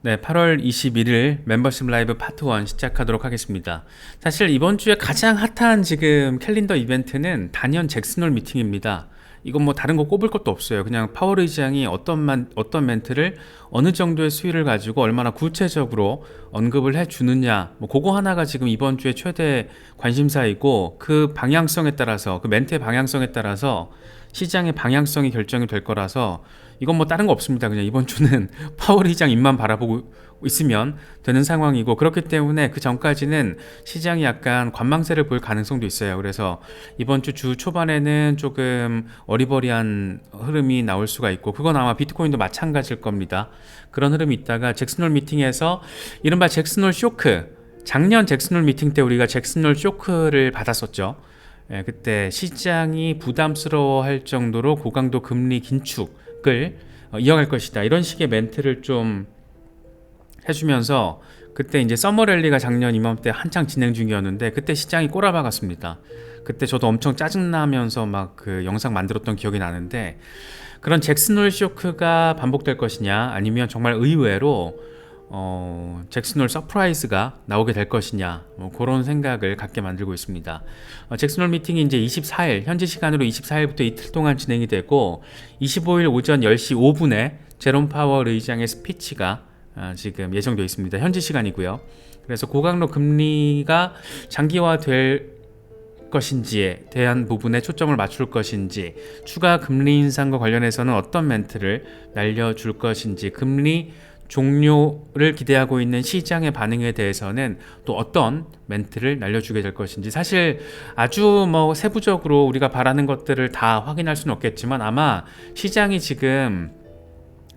네, 8월 21일 멤버십 라이브 파트 1 시작하도록 하겠습니다. 사실 이번 주에 가장 핫한 지금 캘린더 이벤트는 단연 잭슨홀 미팅입니다. 이건 뭐 다른 거 꼽을 것도 없어요. 그냥 파월 의장이 어떤 멘트를 어느 정도의 수위를 가지고 얼마나 구체적으로 언급을 해주느냐, 뭐 그거 하나가 지금 이번 주에 최대 관심사이고, 그 방향성에 따라서, 그 멘트의 방향성에 따라서 시장의 방향성이 결정이 될 거라서 이건 뭐 다른 거 없습니다. 그냥 이번 주는 파월 의장 입만 바라보고 있으면 되는 상황이고, 그렇기 때문에 그 전까지는 시장이 약간 관망세를 볼 가능성도 있어요. 그래서 이번 주 초반에는 조금 어리버리한 흐름이 나올 수가 있고, 그건 아마 비트코인도 마찬가지일 겁니다. 그런 흐름이 있다가 잭슨홀 미팅에서 이른바 잭슨홀 쇼크, 작년 잭슨홀 미팅 때 우리가 잭슨홀 쇼크를 받았었죠. 예, 그때 시장이 부담스러워할 정도로 고강도 금리 긴축을 이어갈 것이다, 이런 식의 멘트를 좀 해주면서, 그때 이제 서머랠리가 작년 이맘때 한창 진행 중이었는데 그때 시장이 꼬라박았습니다. 그때 저도 엄청 짜증나면서 막 그 영상 만들었던 기억이 나는데, 그런 잭슨홀 쇼크가 반복될 것이냐, 아니면 정말 의외로 잭슨홀 서프라이즈가 나오게 될 것이냐, 뭐 그런 생각을 갖게 만들고 있습니다. 잭슨홀 미팅이 이제 24일 현지 시간으로 24일부터 이틀 동안 진행이 되고, 25일 오전 10시 5분에 제롬 파월 의장의 스피치가 지금 예정되어 있습니다. 현지 시간이고요. 그래서 고강도 금리가 장기화될 것인지에 대한 부분에 초점을 맞출 것인지, 추가 금리 인상과 관련해서는 어떤 멘트를 날려줄 것인지, 금리 종료를 기대하고 있는 시장의 반응에 대해서는 또 어떤 멘트를 날려주게 될 것인지, 사실 아주 뭐 세부적으로 우리가 바라는 것들을 다 확인할 수는 없겠지만, 아마 시장이 지금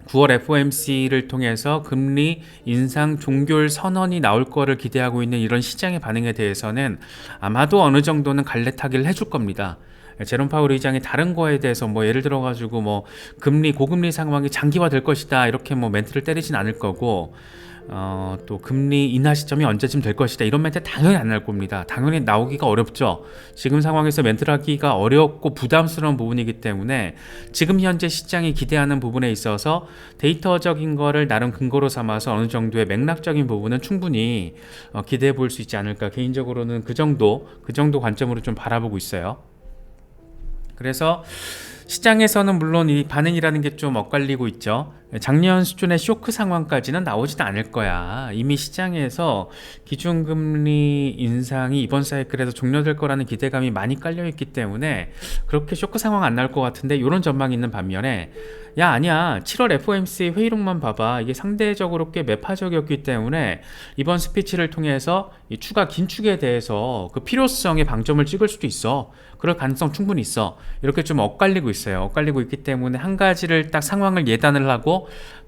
9월 FOMC를 통해서 금리 인상 종결 선언이 나올 거를 기대하고 있는 이런 시장의 반응에 대해서는 아마도 어느 정도는 갈래타기를 해줄 겁니다. 제롬 파월 의장이 다른 거에 대해서 뭐 예를 들어 가지고 뭐 금리 고금리 상황이 장기화될 것이다 이렇게 뭐 멘트를 때리진 않을 거고, 또 금리 인하 시점이 언제쯤 될 것이다 이런 멘트 당연히 안 날 겁니다. 당연히 나오기가 어렵죠. 지금 상황에서 멘트를 하기가 어렵고 부담스러운 부분이기 때문에 지금 현재 시장이 기대하는 부분에 있어서 데이터적인 거를 나름 근거로 삼아서 어느 정도의 맥락적인 부분은 충분히 기대해 볼 수 있지 않을까, 개인적으로는 그 정도 관점으로 좀 바라보고 있어요. 그래서 시장에서는 물론 이 반응이라는 게 좀 엇갈리고 있죠. 작년 수준의 쇼크 상황까지는 나오지는 않을 거야. 이미 시장에서 기준금리 인상이 이번 사이클에서 종료될 거라는 기대감이 많이 깔려있기 때문에 그렇게 쇼크 상황 안 나올 것 같은데, 이런 전망이 있는 반면에, 야 아니야, 7월 FOMC 회의록만 봐봐, 이게 상대적으로 꽤 매파적이었기 때문에 이번 스피치를 통해서 이 추가 긴축에 대해서 그 필요성에 방점을 찍을 수도 있어, 그럴 가능성 충분히 있어, 이렇게 좀 엇갈리고 있어요. 엇갈리고 있기 때문에 한 가지를 딱 상황을 예단을 하고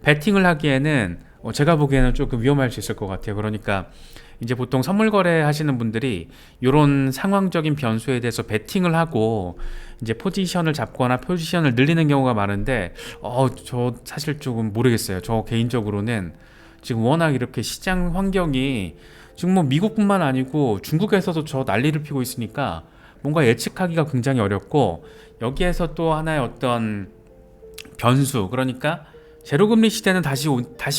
베팅을 하기에는 제가 보기에는 조금 위험할 수 있을 것 같아요. 그러니까 이제 보통 선물 거래 하시는 분들이 이런 상황적인 변수에 대해서 베팅을 하고 이제 포지션을 잡거나 포지션을 늘리는 경우가 많은데, 저 사실 조금 모르겠어요. 저 개인적으로는 지금 워낙 이렇게 시장 환경이 지금 뭐 미국뿐만 아니고 중국에서도 저 난리를 피고 있으니까 뭔가 예측하기가 굉장히 어렵고, 여기에서 또 하나의 어떤 변수, 그러니까 제로금리 시대는 다시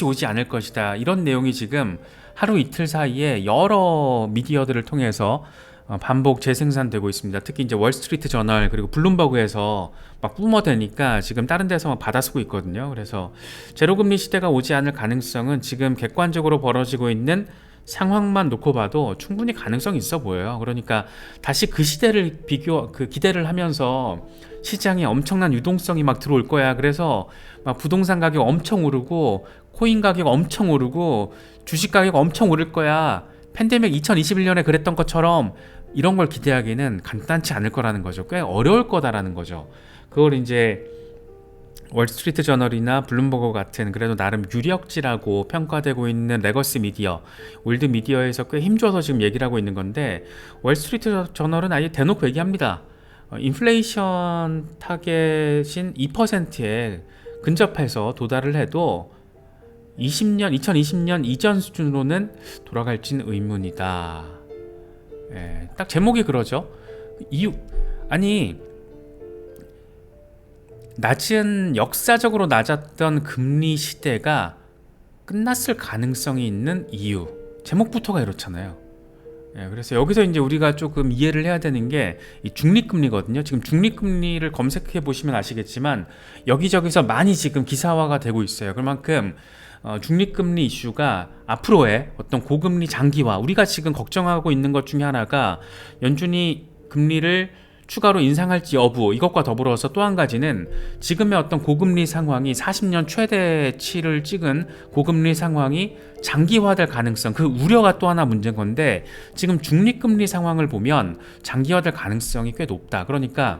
오지 않을 것이다, 이런 내용이 지금 하루 이틀 사이에 여러 미디어들을 통해서 반복 재생산되고 있습니다. 특히 이제 월스트리트 저널 그리고 블룸버그에서 막 뿜어대니까 지금 다른 데서 막 받아쓰고 있거든요. 그래서 제로금리 시대가 오지 않을 가능성은 지금 객관적으로 벌어지고 있는 상황만 놓고 봐도 충분히 가능성이 있어 보여요. 그러니까 다시 그 시대를 기대를 하면서 시장에 엄청난 유동성이 막 들어올 거야. 그래서 막 부동산 가격 엄청 오르고 코인 가격 엄청 오르고 주식 가격 엄청 오를 거야, 팬데믹 2021년에 그랬던 것처럼, 이런 걸 기대하기는 간단치 않을 거라는 거죠. 꽤 어려울 거다라는 거죠. 그걸 이제 월스트리트 저널이나 블룸버그 같은 그래도 나름 유력지라고 평가되고 있는 레거시 미디어, 올드 미디어에서 꽤 힘줘서 지금 얘기를 하고 있는 건데, 월스트리트 저널은 아예 대놓고 얘기합니다. 인플레이션 타겟인 2%에 근접해서 도달을 해도 2020년 이전 수준으로는 돌아갈지는 의문이다. 딱 제목이 그러죠. 아니, 역사적으로 낮았던 금리 시대가 끝났을 가능성이 있는 이유. 제목부터가 이렇잖아요. 그래서 여기서 이제 우리가 조금 이해를 해야 되는 게 이 중립금리거든요. 지금 중립금리를 검색해 보시면 아시겠지만 여기저기서 많이 지금 기사화가 되고 있어요. 그만큼 중립금리 이슈가 앞으로의 어떤 고금리 장기화, 우리가 지금 걱정하고 있는 것 중에 하나가 연준이 금리를 추가로 인상할지 여부, 이것과 더불어서 또 한 가지는 지금의 어떤 고금리 상황이 40년 최대치를 찍은 고금리 상황이 장기화될 가능성, 그 우려가 또 하나 문제인 건데, 지금 중립금리 상황을 보면 장기화될 가능성이 꽤 높다. 그러니까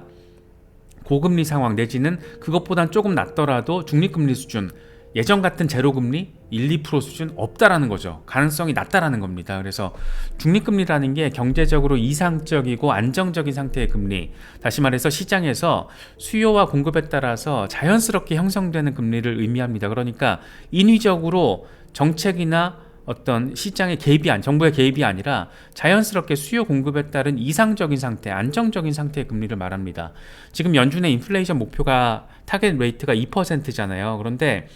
고금리 상황 내지는 그것보단 조금 낮더라도 중립금리 수준, 예전 같은 제로금리 1, 2% 수준 없다라는 거죠. 가능성이 낮다라는 겁니다. 그래서 중립금리라는 게 경제적으로 이상적이고 안정적인 상태의 금리, 다시 말해서 시장에서 수요와 공급에 따라서 자연스럽게 형성되는 금리를 의미합니다. 그러니까 인위적으로 정책이나 어떤 시장의 개입이 정부의 개입이 아니라 자연스럽게 수요 공급에 따른 이상적인 상태, 안정적인 상태의 금리를 말합니다. 지금 연준의 인플레이션 목표가 타겟 레이트가 2%잖아요. 그런데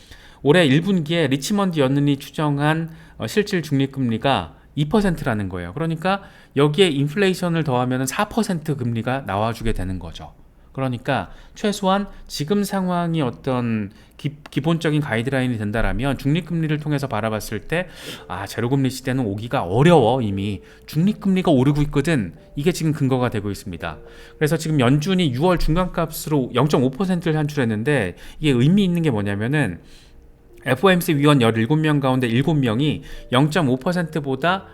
올해 1분기에 리치먼드 연은이 추정한 실질 중립금리가 2%라는 거예요. 그러니까 여기에 인플레이션을 더하면 4% 금리가 나와주게 되는 거죠. 그러니까 최소한 지금 상황이 어떤 기본적인 가이드라인이 된다라면 중립금리를 통해서 바라봤을 때 제로금리 시대는 오기가 어려워. 이미 중립금리가 오르고 있거든. 이게 지금 근거가 되고 있습니다. 그래서 지금 연준이 6월 중간값으로 0.5%를 산출했는데 이게 의미 있는 게 뭐냐면은 FOMC 위원 17명 가운데 7명이 0.5%보다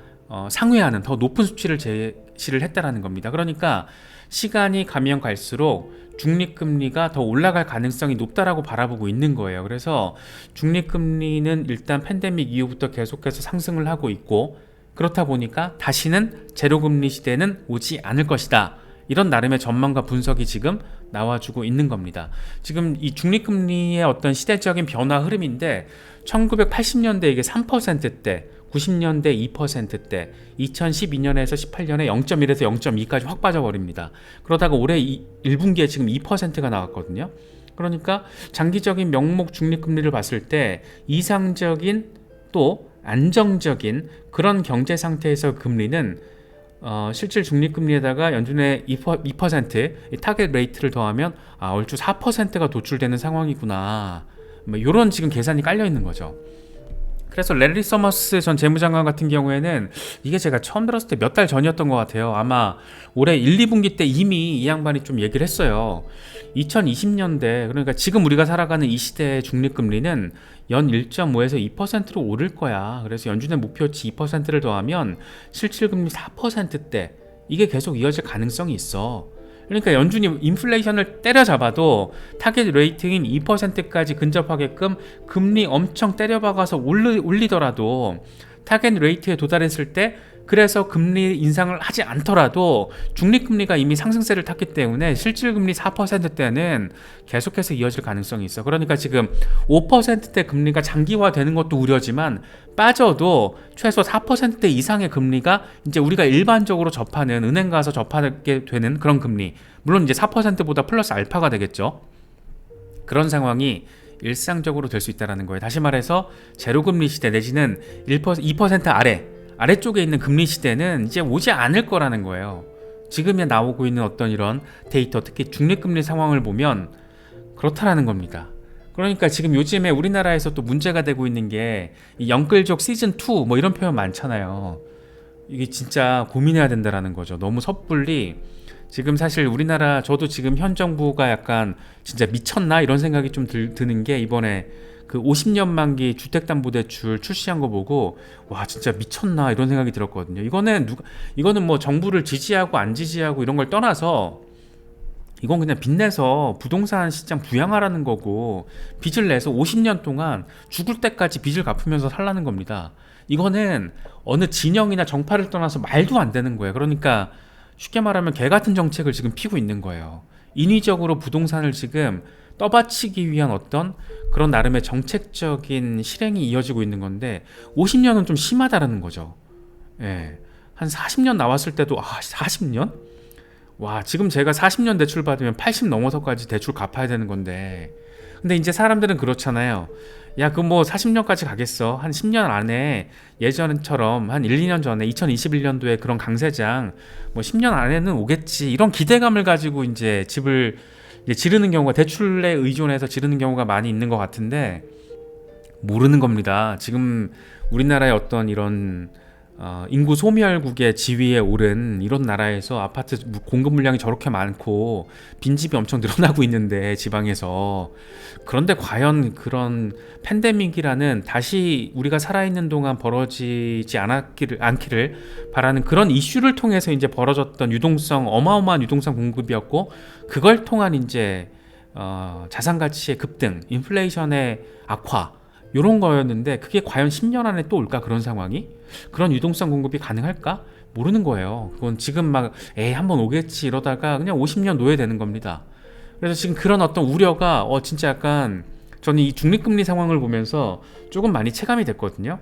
상회하는 더 높은 수치를 제시를 했다라는 겁니다. 그러니까 시간이 가면 갈수록 중립금리가 더 올라갈 가능성이 높다라고 바라보고 있는 거예요. 그래서 중립금리는 일단 팬데믹 이후부터 계속해서 상승을 하고 있고, 그렇다 보니까 다시는 제로금리 시대는 오지 않을 것이다. 이런 나름의 전망과 분석이 지금 나와주고 있는 겁니다. 지금 이 중립금리의 어떤 시대적인 변화 흐름인데 1980년대 이게 3%대, 90년대 2%대, 2012년에서 18년에 0.1에서 0.2까지 확 빠져버립니다. 그러다가 올해 1분기에 지금 2%가 나왔거든요. 그러니까 장기적인 명목 중립금리를 봤을 때 이상적인 또 안정적인 그런 경제 상태에서 금리는 실질 중립금리에다가 연준의 2% 타겟 레이트를 더하면 얼추 4%가 도출되는 상황이구나. 이런 지금 계산이 깔려 있는 거죠. 그래서 래리 서머스 전 재무장관 같은 경우에는 이게 제가 처음 들었을 때 몇 달 전이었던 것 같아요. 아마 올해 1, 2분기 때 이미 이 양반이 좀 얘기를 했어요. 2020년대, 그러니까 지금 우리가 살아가는 이 시대의 중립금리는 연 1.5에서 2%로 오를 거야. 그래서 연준의 목표치 2%를 더하면 실질금리 4%대, 이게 계속 이어질 가능성이 있어. 그러니까 연준이 인플레이션을 때려잡아도 타겟 레이트인 2%까지 근접하게끔 금리 엄청 때려박아서 올리더라도 타겟 레이트에 도달했을 때, 그래서 금리 인상을 하지 않더라도 중립금리가 이미 상승세를 탔기 때문에 실질금리 4%대는 계속해서 이어질 가능성이 있어. 그러니까 지금 5%대 금리가 장기화되는 것도 우려지만 빠져도 최소 4%대 이상의 금리가 이제 우리가 일반적으로 접하는, 은행 가서 접하게 되는 그런 금리, 물론 이제 4%보다 플러스 알파가 되겠죠. 그런 상황이 일상적으로 될 수 있다는 거예요. 다시 말해서 제로금리 시대 내지는 2% 아래쪽에 있는 금리 시대는 이제 오지 않을 거라는 거예요. 지금에 나오고 있는 어떤 이런 데이터, 특히 중립금리 상황을 보면 그렇다라는 겁니다. 그러니까 지금 요즘에 우리나라에서 또 문제가 되고 있는 게 영끌족 시즌2 뭐 이런 표현 많잖아요. 이게 진짜 고민해야 된다라는 거죠. 너무 섣불리 지금 사실 우리나라, 저도 지금 현 정부가 약간 진짜 미쳤나 이런 생각이 좀 드는 게, 이번에 그 50년 만기 주택담보대출 출시한 거 보고 와 진짜 미쳤나 이런 생각이 들었거든요. 이거는 뭐 정부를 지지하고 안 지지하고 이런 걸 떠나서 이건 그냥 빚내서 부동산 시장 부양하라는 거고, 빚을 내서 50년 동안 죽을 때까지 빚을 갚으면서 살라는 겁니다. 이거는 어느 진영이나 정파를 떠나서 말도 안 되는 거예요. 그러니까 쉽게 말하면 개 같은 정책을 지금 피고 있는 거예요. 인위적으로 부동산을 지금 떠받치기 위한 어떤 그런 나름의 정책적인 실행이 이어지고 있는 건데, 50년은 좀 심하다라는 거죠. 예. 한 40년 나왔을 때도 40년? 와, 지금 제가 40년 대출 받으면 80 넘어서까지 대출 갚아야 되는 건데, 근데 이제 사람들은 그렇잖아요. 야, 그 뭐 40년까지 가겠어. 한 10년 안에 예전처럼 한 1, 2년 전에 2021년도에 그런 강세장 뭐 10년 안에는 오겠지. 이런 기대감을 가지고 이제 집을 이제 지르는 경우가 대출에 의존해서 지르는 경우가 많이 있는 것 같은데 모르는 겁니다. 지금 우리나라의 어떤 이런 인구 소멸국의 지위에 오른 이런 나라에서 아파트 공급 물량이 저렇게 많고 빈집이 엄청 늘어나고 있는데 지방에서 그런데 과연 그런 팬데믹이라는 다시 우리가 살아있는 동안 벌어지지 않기를 바라는 그런 이슈를 통해서 이제 벌어졌던 유동성 어마어마한 유동성 공급이었고 그걸 통한 이제 자산 가치의 급등, 인플레이션의 악화 이런 거였는데 그게 과연 10년 안에 또 올까 그런 상황이? 그런 유동성 공급이 가능할까? 모르는 거예요. 그건 지금 막 에이 한번 오겠지 이러다가 그냥 50년 노예되는 겁니다. 그래서 지금 그런 어떤 우려가 진짜 약간 저는 이 중립금리 상황을 보면서 조금 많이 체감이 됐거든요.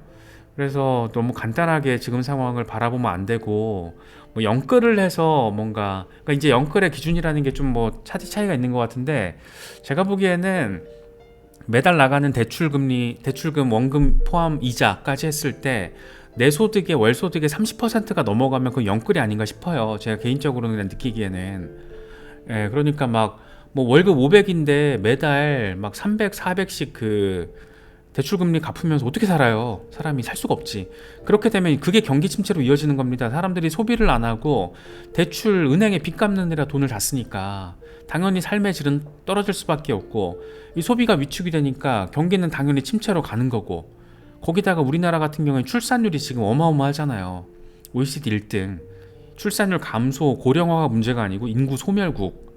그래서 너무 간단하게 지금 상황을 바라보면 안 되고 뭐 영끌을 해서 뭔가 그러니까 이제 영끌의 기준이라는 게 좀 뭐 차이가 있는 것 같은데 제가 보기에는 매달 나가는 대출금, 원금 포함 이자까지 했을 때 내 소득의 월 소득의 30%가 넘어가면 그 영끌이 아닌가 싶어요. 제가 개인적으로는 그냥 느끼기에는. 예, 그러니까 막 뭐 월급 500인데 매달 막 300, 400씩 그 대출금리 갚으면서 어떻게 살아요? 사람이 살 수가 없지. 그렇게 되면 그게 경기 침체로 이어지는 겁니다. 사람들이 소비를 안 하고 대출 은행에 빚 갚는 데라 돈을 다 쓰니까 당연히 삶의 질은 떨어질 수밖에 없고 이 소비가 위축이 되니까 경기는 당연히 침체로 가는 거고 거기다가 우리나라 같은 경우에 출산율이 지금 어마어마하잖아요. OECD 1등. 출산율 감소, 고령화가 문제가 아니고 인구 소멸국.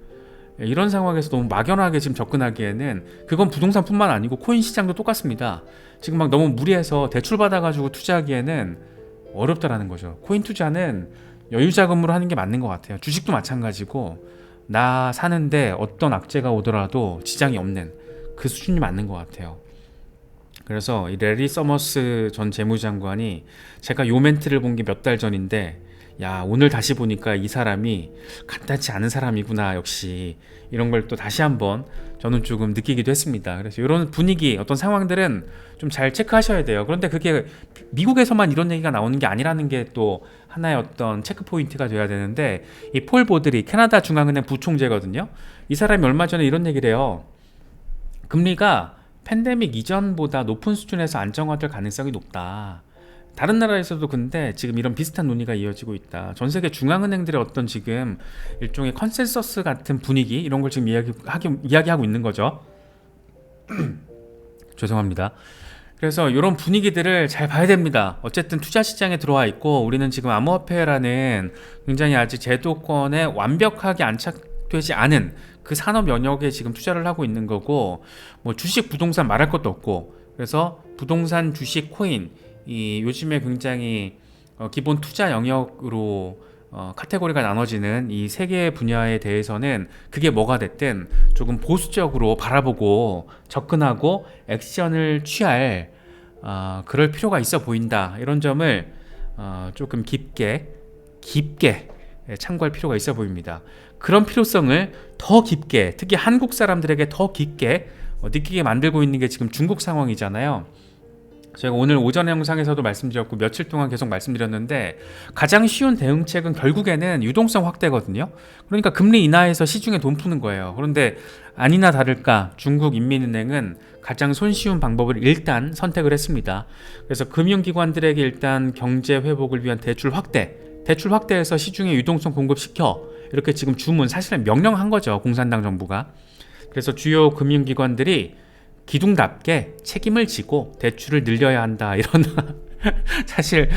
이런 상황에서 너무 막연하게 지금 접근하기에는 그건 부동산뿐만 아니고 코인 시장도 똑같습니다. 지금 막 너무 무리해서 대출 받아가지고 투자하기에는 어렵다라는 거죠. 코인 투자는 여유 자금으로 하는 게 맞는 것 같아요. 주식도 마찬가지고 나 사는데 어떤 악재가 오더라도 지장이 없는 그 수준이 맞는 것 같아요. 그래서 이 레리 서머스 전 재무장관이 제가 요 멘트를 본 게 몇 달 전인데 야 오늘 다시 보니까 이 사람이 간단치 않은 사람이구나 역시 이런 걸 또 다시 한번 저는 조금 느끼기도 했습니다. 그래서 이런 분위기 어떤 상황들은 좀 잘 체크하셔야 돼요. 그런데 그게 미국에서만 이런 얘기가 나오는 게 아니라는 게 또 하나의 어떤 체크 포인트가 돼야 되는데 이 폴 보드리 캐나다 중앙은행 부총재거든요. 이 사람이 얼마 전에 이런 얘기를 해요. 금리가 팬데믹 이전보다 높은 수준에서 안정화될 가능성이 높다. 다른 나라에서도 근데 지금 이런 비슷한 논의가 이어지고 있다. 전 세계 중앙은행들의 어떤 지금 일종의 컨센서스 같은 분위기 이런 걸 지금 이야기하고 있는 거죠. 죄송합니다. 그래서 이런 분위기들을 잘 봐야 됩니다. 어쨌든 투자 시장에 들어와 있고 우리는 지금 암호화폐라는 굉장히 아직 제도권에 완벽하게 안착되지 않은 그 산업 영역에 지금 투자를 하고 있는 거고 뭐 주식, 부동산 말할 것도 없고 그래서 부동산, 주식, 코인 이 요즘에 굉장히 기본 투자 영역으로 카테고리가 나눠지는 이 세 개의 분야에 대해서는 그게 뭐가 됐든 조금 보수적으로 바라보고 접근하고 액션을 취할 그럴 필요가 있어 보인다. 이런 점을 조금 깊게 참고할 필요가 있어 보입니다. 그런 필요성을 더 깊게 특히 한국 사람들에게 더 깊게 느끼게 만들고 있는 게 지금 중국 상황이잖아요. 제가 오늘 오전 영상에서도 말씀드렸고 며칠 동안 계속 말씀드렸는데 가장 쉬운 대응책은 결국에는 유동성 확대거든요. 그러니까 금리 인하해서 시중에 돈 푸는 거예요. 그런데 아니나 다를까 중국 인민은행은 가장 손쉬운 방법을 일단 선택을 했습니다. 그래서 금융기관들에게 일단 경제 회복을 위한 대출 확대해서 시중에 유동성 공급시켜 이렇게 지금 사실은 명령한 거죠. 공산당 정부가. 그래서 주요 금융기관들이 기둥답게 책임을 지고 대출을 늘려야 한다 이런 사실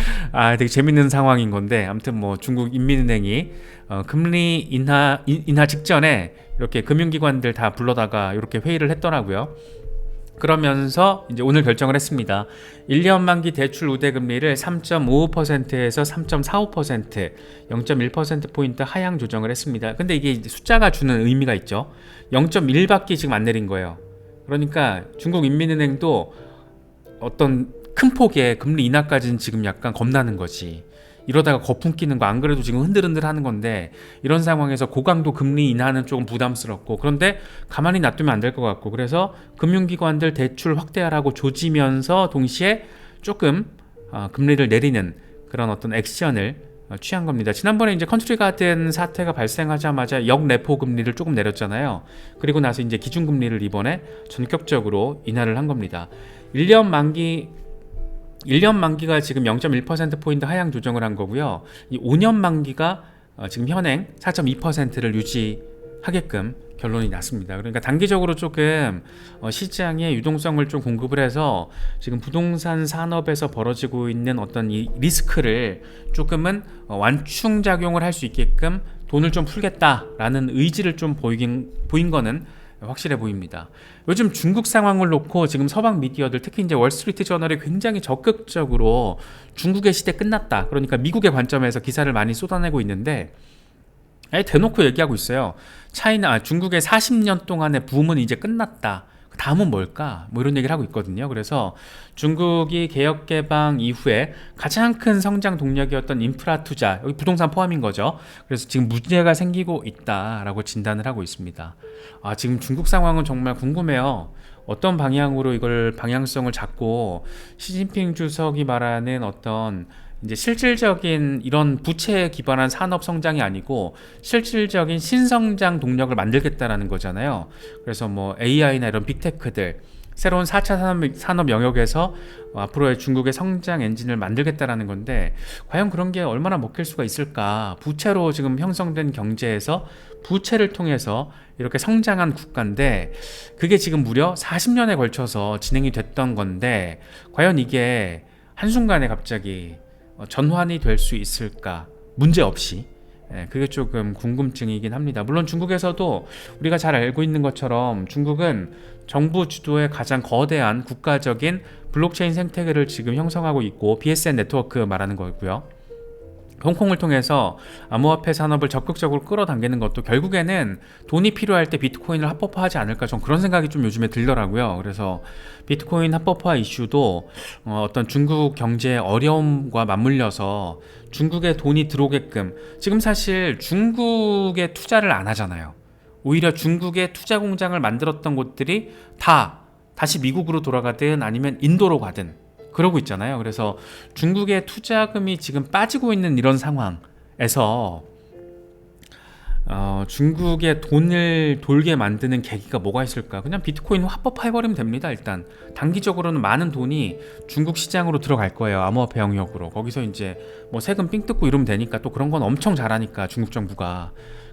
되게 재밌는 상황인 건데 아무튼 뭐 중국 인민은행이 금리 인하 직전에 이렇게 금융기관들 다 불러다가 이렇게 회의를 했더라고요. 그러면서 이제 오늘 결정을 했습니다. 1년 만기 대출 우대금리를 3.55%에서 3.45% 0.1%포인트 하향 조정을 했습니다. 근데 이게 숫자가 주는 의미가 있죠. 0.1밖에 지금 안 내린 거예요. 그러니까 중국 인민은행도 어떤 큰 폭의 금리 인하까지는 지금 약간 겁나는 거지. 이러다가 거품 끼는 거 안 그래도 지금 흔들흔들 하는 건데 이런 상황에서 고강도 금리 인하는 조금 부담스럽고 그런데 가만히 놔두면 안 될 것 같고 그래서 금융기관들 대출 확대하라고 조지면서 동시에 조금 금리를 내리는 그런 어떤 액션을 취한 겁니다. 지난번에 이제 컨트리 가든 사태가 발생하자마자 역레포 금리를 조금 내렸잖아요. 그리고 나서 이제 기준금리를 이번에 전격적으로 인하를 한 겁니다. 1년 만기가 지금 0.1%포인트 하향 조정을 한 거고요. 이 5년 만기가 지금 현행 4.2%를 유지하게끔 결론이 났습니다. 그러니까 단기적으로 조금 시장에 유동성을 좀 공급을 해서 지금 부동산 산업에서 벌어지고 있는 어떤 이 리스크를 조금은 완충작용을 할 수 있게끔 돈을 좀 풀겠다라는 의지를 좀 보인 거는 확실해 보입니다. 요즘 중국 상황을 놓고 지금 서방 미디어들 특히 이제 월스트리트 저널이 굉장히 적극적으로 중국의 시대 끝났다. 그러니까 미국의 관점에서 기사를 많이 쏟아내고 있는데 대놓고 얘기하고 있어요. 중국의 40년 동안의 붐은 이제 끝났다. 다음은 뭘까? 뭐 이런 얘기를 하고 있거든요. 그래서 중국이 개혁 개방 이후에 가장 큰 성장 동력이었던 인프라 투자, 여기 부동산 포함인 거죠. 그래서 지금 문제가 생기고 있다라고 진단을 하고 있습니다. 지금 중국 상황은 정말 궁금해요. 어떤 방향으로 이걸 방향성을 잡고 시진핑 주석이 말하는 어떤 이제 실질적인 이런 부채에 기반한 산업 성장이 아니고 실질적인 신성장 동력을 만들겠다라는 거잖아요. 그래서 뭐 AI나 이런 빅테크들 새로운 4차 산업 영역에서 앞으로의 중국의 성장 엔진을 만들겠다라는 건데 과연 그런 게 얼마나 먹힐 수가 있을까? 부채로 지금 형성된 경제에서 부채를 통해서 이렇게 성장한 국가인데 그게 지금 무려 40년에 걸쳐서 진행이 됐던 건데 과연 이게 한순간에 갑자기 전환이 될 수 있을까? 문제 없이. 그게 조금 궁금증이긴 합니다. 물론 중국에서도 우리가 잘 알고 있는 것처럼 중국은 정부 주도의 가장 거대한 국가적인 블록체인 생태계를 지금 형성하고 있고 BSN 네트워크 말하는 거고요. 홍콩을 통해서 암호화폐 산업을 적극적으로 끌어당기는 것도 결국에는 돈이 필요할 때 비트코인을 합법화하지 않을까 좀 그런 생각이 좀 요즘에 들더라고요. 그래서 비트코인 합법화 이슈도 어떤 중국 경제의 어려움과 맞물려서 중국에 돈이 들어오게끔 지금 사실 중국에 투자를 안 하잖아요. 오히려 중국에 투자 공장을 만들었던 곳들이 다시 미국으로 돌아가든 아니면 인도로 가든 그러고 있잖아요. 그래서 중국의 투자금이 지금 빠지고 있는 이런 상황에서 중국의 돈을 돌게 만드는 계기가 뭐가 있을까? 그냥 비트코인 합법화해버리면 됩니다. 일단 단기적으로는 많은 돈이 중국 시장으로 들어갈 거예요. 암호화폐 영역으로. 거기서 이제 뭐 세금 삥 뜯고 이러면 되니까 또 그런 건 엄청 잘하니까 중국 정부가.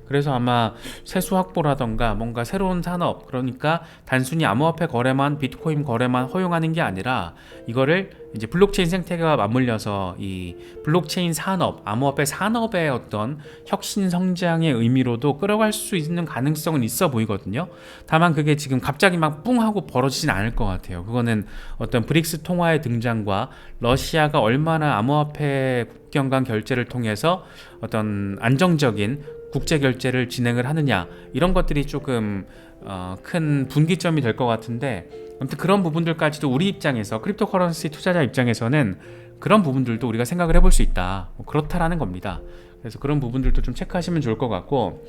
그래서 아마 세수 확보라던가 뭔가 새로운 산업, 그러니까 단순히 암호화폐 거래만 비트코인 거래만 허용하는 게 아니라 이거를 이제 블록체인 생태계와 맞물려서 이 블록체인 산업, 암호화폐 산업의 어떤 혁신 성장의 의미로도 끌어갈 수 있는 가능성은 있어 보이거든요. 다만 그게 지금 갑자기 막 뿡 하고 벌어지진 않을 것 같아요. 그거는 어떤 브릭스 통화의 등장과 러시아가 얼마나 암호화폐 국경 간 결제를 통해서 어떤 안정적인 국제 결제를 진행을 하느냐 이런 것들이 조금 큰 분기점이 될 것 같은데 아무튼 그런 부분들까지도 우리 입장에서 크립토커런시 투자자 입장에서는 그런 부분들도 우리가 생각을 해볼 수 있다 그렇다라는 겁니다. 그래서 그런 부분들도 좀 체크하시면 좋을 것 같고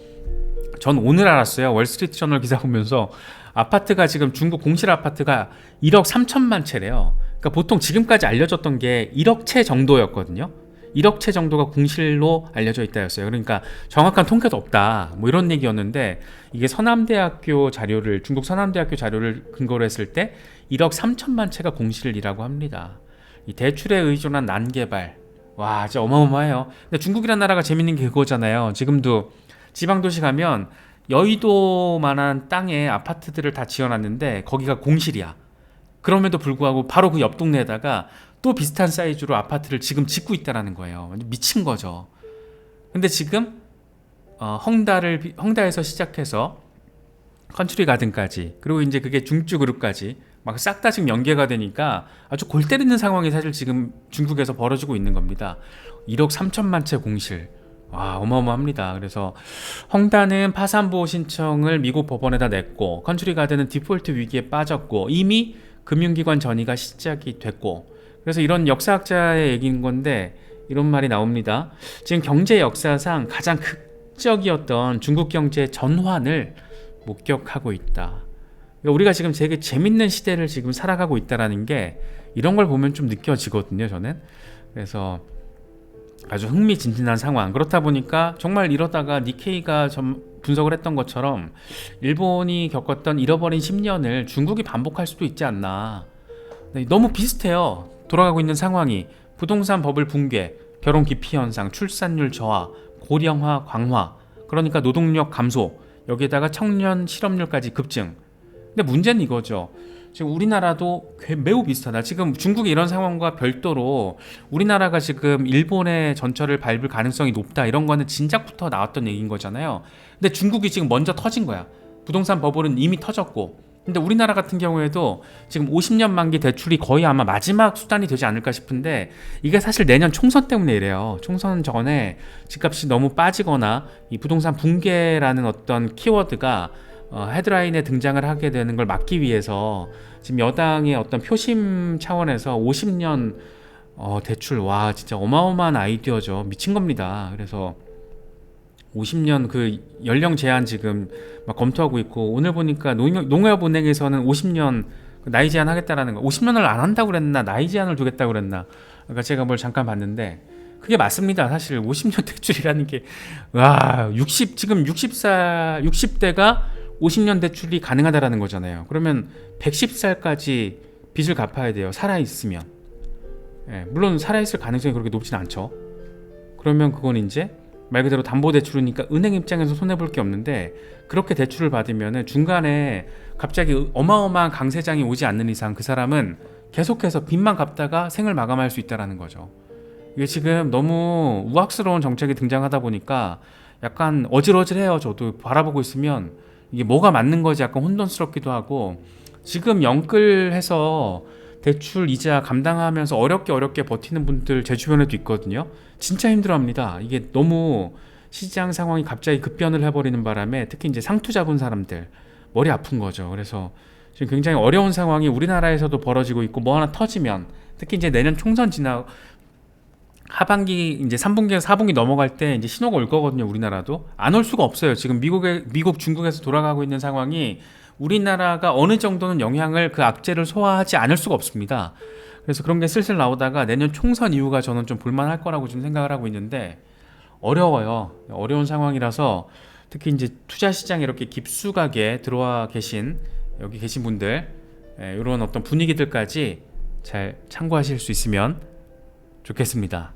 전 오늘 알았어요. 월스트리트 저널 기사 보면서 아파트가 지금 중국 공실 아파트가 1억 3천만 채래요. 그러니까 보통 지금까지 알려졌던 게 1억 채 정도였거든요. 1억 채 정도가 공실로 알려져 있다였어요. 그러니까 정확한 통계도 없다. 뭐 이런 얘기였는데 이게 서남대학교 자료를 중국 서남대학교 자료를 근거로 했을 때 1억 3천만 채가 공실이라고 합니다. 이 대출에 의존한 난개발. 와, 진짜 어마어마해요. 근데 중국이란 나라가 재밌는 게 그거잖아요. 지금도 지방도시 가면 여의도만한 땅에 아파트들을 다 지어놨는데 거기가 공실이야. 그럼에도 불구하고 바로 그 옆 동네에다가 또 비슷한 사이즈로 아파트를 지금 짓고 있다는 거예요. 완전 미친 거죠. 근데 지금 헝다에서 시작해서 컨트리 가든까지 그리고 이제 그게 중추그룹까지 막 싹 다 지금 연계가 되니까 아주 골 때리는 상황이 사실 지금 중국에서 벌어지고 있는 겁니다. 1억 3천만 채 공실. 와, 어마어마합니다. 그래서 헝다는 파산보호 신청을 미국 법원에다 냈고 컨트리 가든은 디폴트 위기에 빠졌고 이미 금융기관 전이가 시작이 됐고 그래서 이런 역사학자의 얘기인 건데 이런 말이 나옵니다. 지금 경제 역사상 가장 극적이었던 중국 경제 전환을 목격하고 있다. 그러니까 우리가 지금 되게 재밌는 시대를 지금 살아가고 있다라는 게 이런 걸 보면 좀 느껴지거든요, 저는. 그래서 아주 흥미진진한 상황. 그렇다 보니까 정말 이러다가 니케이가 분석을 했던 것처럼 일본이 겪었던 잃어버린 10년을 중국이 반복할 수도 있지 않나. 네, 너무 비슷해요. 돌아가고 있는 상황이. 부동산 버블 붕괴, 결혼 기피 현상, 출산율 저하, 고령화 강화, 그러니까 노동력 감소, 여기에다가 청년 실업률까지 급증. 근데 문제는 이거죠. 지금 우리나라도 매우 비슷하다. 지금 중국이 이런 상황과 별도로 우리나라가 지금 일본의 전철을 밟을 가능성이 높다, 이런 거는 진작부터 나왔던 얘기인 거잖아요. 근데 중국이 지금 먼저 터진 거야. 부동산 버블은 이미 터졌고. 근데 우리나라 같은 경우에도 지금 50년 만기 대출이 거의 아마 마지막 수단이 되지 않을까 싶은데, 이게 사실 내년 총선 때문에 이래요. 총선 전에 집값이 너무 빠지거나 이 부동산 붕괴라는 어떤 키워드가 헤드라인에 등장을 하게 되는 걸 막기 위해서 지금 여당의 어떤 표심 차원에서 50년 대출, 와 진짜 어마어마한 아이디어죠. 미친 겁니다. 그래서 50년 그 연령 제한 지금 막 검토하고 있고, 오늘 보니까 농협은행에서는 50년 나이 제한 하겠다라는 거. 50년을 안 한다고 그랬나, 나이 제한을 두겠다고 그랬나. 그러니까 제가 뭘 잠깐 봤는데 그게 맞습니다. 사실 50년 대출이라는 게, 와, 지금 60대가 50년 대출이 가능하다라는 거잖아요. 그러면 110살까지 빚을 갚아야 돼요. 살아있으면. 예, 물론 살아있을 가능성이 그렇게 높진 않죠. 그러면 그건 이제 말 그대로 담보대출이니까 은행 입장에서 손해볼 게 없는데, 그렇게 대출을 받으면 중간에 갑자기 어마어마한 강세장이 오지 않는 이상 그 사람은 계속해서 빚만 갚다가 생을 마감할 수 있다는 거죠. 이게 지금 너무 우악스러운 정책이 등장하다 보니까 약간 어질어질해요. 저도 바라보고 있으면 이게 뭐가 맞는 거지 약간 혼돈스럽기도 하고, 지금 영끌해서 대출 이자 감당하면서 어렵게 버티는 분들 제 주변에도 있거든요. 진짜 힘들어합니다. 이게 너무 시장 상황이 갑자기 급변을 해버리는 바람에 특히 이제 상투 잡은 사람들 머리 아픈 거죠. 그래서 지금 굉장히 어려운 상황이 우리나라에서도 벌어지고 있고, 뭐 하나 터지면 특히 이제 내년 총선 지나 하반기 이제 3분기에서 4분기 넘어갈 때 이제 신호가 올 거거든요. 우리나라도 안 올 수가 없어요. 지금 미국, 중국에서 돌아가고 있는 상황이 우리나라가 어느 정도는 영향을, 그 악재를 소화하지 않을 수가 없습니다. 그래서 그런 게 슬슬 나오다가 내년 총선 이후가 저는 좀 볼만할 거라고 좀 생각을 하고 있는데, 어려워요. 어려운 상황이라서 특히 이제 투자 시장에 이렇게 깊숙하게 들어와 계신 여기 계신 분들, 이런 어떤 분위기들까지 잘 참고하실 수 있으면 좋겠습니다.